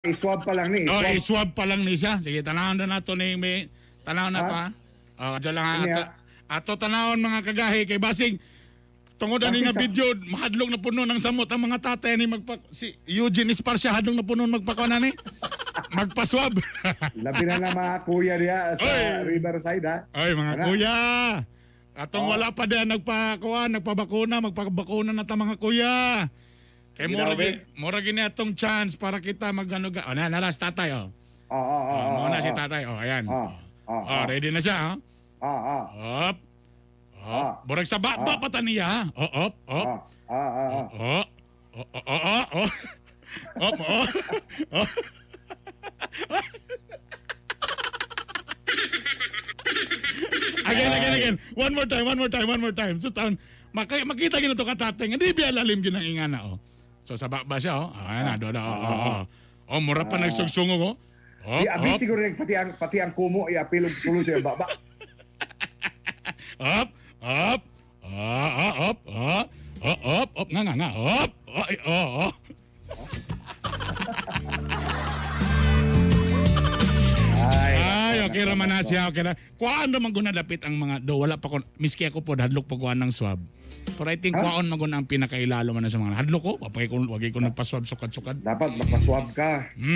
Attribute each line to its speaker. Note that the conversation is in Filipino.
Speaker 1: I-swab pa lang ni.
Speaker 2: Oh,
Speaker 1: I-swab.
Speaker 2: i-swab pa lang ni siya. Sige, tanawon na nato ni may tanawon na to ha. Oh, dyan lang
Speaker 1: Ano
Speaker 2: ato.
Speaker 1: ya?
Speaker 2: Ato tanawon mga kagahi kay basing tungod ani
Speaker 1: Basing
Speaker 2: nga
Speaker 1: sa-
Speaker 2: video mahadlok na puno ng samot ang mga tatay ni si Eugene Esparcia hadlok na puno magpakuan ni. Magpaswab.
Speaker 1: Labi na lang mga kuya diya sa
Speaker 2: Oy!
Speaker 1: Riverside ha.
Speaker 2: Ay mga
Speaker 1: Ano?
Speaker 2: kuya. Atong wala pa diyan nagpabakuna, magpabakuna na ta mga kuya. Kay mura gini atong chance para kita magano ga. Oh, nalas tatay oh. Muna si tatay oh, ayan. Ready na siya oh. Op. Burag sa baba pa ta niya. Op. Again. One more time. So makita gina to katatay nga di biya lalim ginang ingana oh. So sa baba siya oh. Ayan na do. Oh, mura pa nagsugsungog oh.
Speaker 1: Di abi siguro rin pati ang kumo i-apil og sulo sa baba.
Speaker 2: Up. Nga. Up. Ay, okay raman na siya. Okay na. Kuhaan naman ko nadapit ang mga do. Wala pa ko. Miski ako po, hadlok pa kuhaan ng swab. Pero I think kuhaan naman ang pinakailalo man na sa mga hadlok ko. Wagi ko nagpa-swab sukad-sukad.
Speaker 1: Dapat magpa-swab ka.